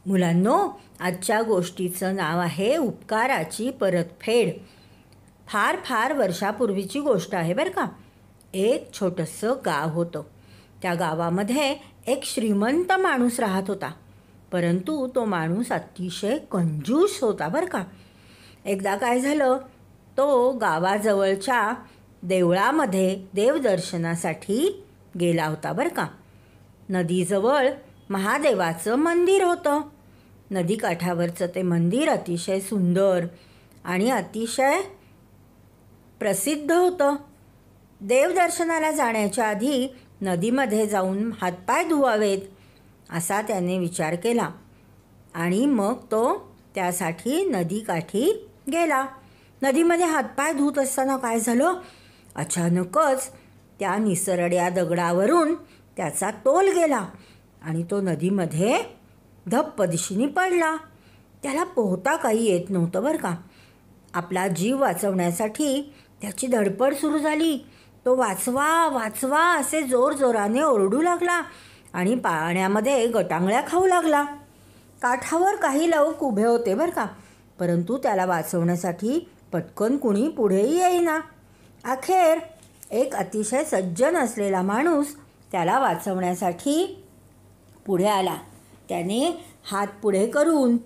मुलांनो, आजच्या गोष्टीचं नाव आहे उपकाराची परतफेड. फार फार वर्षापूर्वीची गोष्ट आहे बरं का. एक छोटंसं गाव होतं. त्या गावामध्ये एक श्रीमंत माणूस राहत होता. परंतु तो माणूस अतिशय कंजूस होता बरं का. एकदा काय झालं, तो गावाजवळच्या देवळामध्ये देवदर्शनासाठी गेला होता बरं का. नदीजवळ महादेवाचं मंदिर होतं. नदीकाठावरचं ते मंदिर अतिशय सुंदर आणि अतिशय प्रसिद्ध होतं. देवदर्शनाला जाण्याच्या आधी नदीमध्ये जाऊन हातपाय धुवावेत असा त्याने विचार केला आणि मग तो त्यासाठी नदीकाठी गेला. नदीमध्ये हातपाय धुत असताना काय झालं, अचानकच त्या निसरड्या दगडावरून त्याचा तोल गेला आणि तो नदीमध्ये धप्प दिशेने पडला. त्याला पोहता काही येत नव्हतं बरं का. आपला जीव वाचवण्यासाठी त्याची धडपड सुरू झाली. तो वाचवा वाचवा असे जोरजोराने ओरडू लागला आणि पाण्यामध्ये गटांगळ्या खाऊ लागला. काठावर काही लोक उभे होते बरं का, परंतु त्याला वाचवण्यासाठी पटकन कुणी पुढेही येईना. अखेर एक अतिशय सज्जन असलेला माणूस त्याला वाचवण्यासाठी पुढे आला. त्याने हात पुढे करून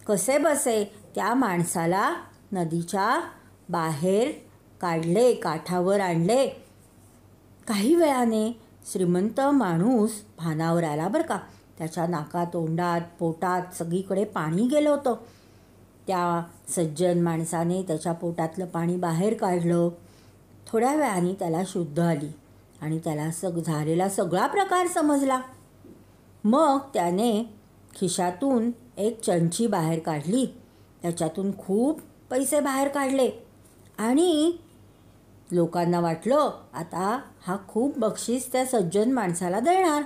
कसे बसे त्या माणसाला नदीच्या बाहेर काढले, काठावर आणले. काही वेळाने श्रीमंत माणूस भानावर आला बरं का. त्याच्या नाकात, तोंडात, पोटात सगळीकडे पाणी गेलं होतं. त्या सज्जन माणसाने त्याच्या पोटातलं पाणी बाहेर काढलं. थोड्या वेळाने त्याला शुद्ध आली आणि त्याला झालेला सगळा प्रकार समजला. मग त्याने खिशातून एक चंची बाहेर काढली, त्याच्यातून खूप पैसे बाहेर काढले आणि लोकांना वाटलं आता हा खूप बक्षीस त्या सज्जन माणसाला देणार.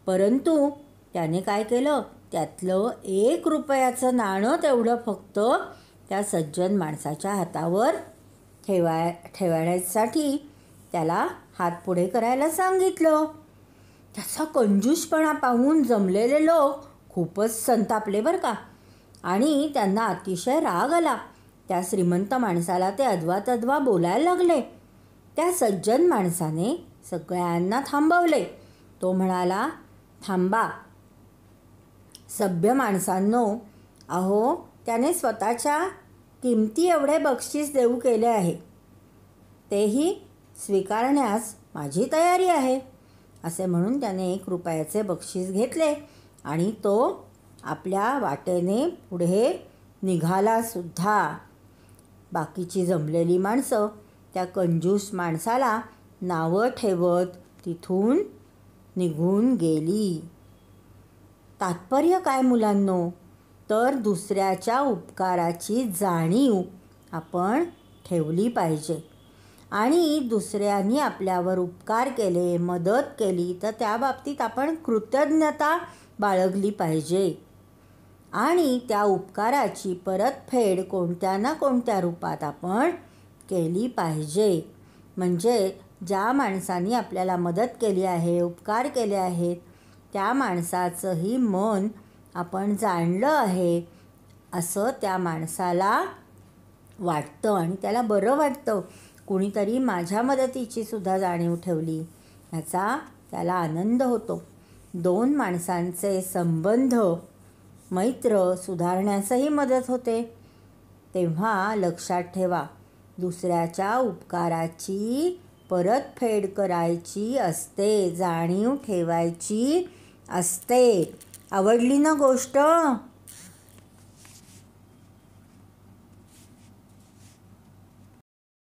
परंतु त्याने काय केलं, त्यातलं 1 रुपयाचं नाणं तेवढं फक्त त्या सज्जन माणसाच्या हातावर ठेवण्यासाठी त्याला हात पुढे करायला सांगितलं. त्याचा कंजूसपणा पाहून जमलेले लोक खूपच संतापले बरं का आणि त्यांना अतिशय राग आला. त्या श्रीमंत माणसाला ते अद्वा बोलायला लागले. त्या सज्जन माणसाने सगळ्यांना थांबवले. तो म्हणाला, थांबा सभ्य माणसांनो, अहो त्याने स्वतःच्या किमती एवढे बक्षीस देऊ केले आहे, तेही स्वीकारण्यास माझी तयारी आहे. असे म्हणून त्याने 1 रुपयाचे बक्षीस घेतले आणि तो आपल्या वाटेने पुढे निघाला सुद्धा. बाकीची जमलेली माणसं त्या कंजूस माणसाला नावं ठेवत तिथून निघून गेली. तात्पर्य काय मुलांनो, तर दुसऱ्याच्या उपकाराची जाणीव आपण ठेवली पाहिजे आणि दुसऱ्यांनी आपल्यावर उपकार केले, मदत केली तर त्या बाबतीत आपण कृतज्ञता बाळगली पाहिजे आणि त्या उपकाराची परतफेड कोणत्या ना कोणत्या रूपात आपण केली पाहिजे. म्हणजे ज्या माणसांनी आपल्याला मदत केली आहे, उपकार केले आहेत, त्या माणसाचंही मन आपण जाणलं आहे असं त्या माणसाला वाटतं आणि त्याला बरं वाटतं. कुणीतरी माझ्या मदतीची सुद्धा जाणीव ठेवली ह्याचा त्याला आनंद होतो. 2 माणसांचे संबंध, मैत्र सुधारण्यासही मदत होते. तेव्हा लक्षात ठेवा, दुसऱ्याच्या उपकाराची परतफेड करायची असते, जाणीव ठेवायची असते. आवडली ना गोष्ट?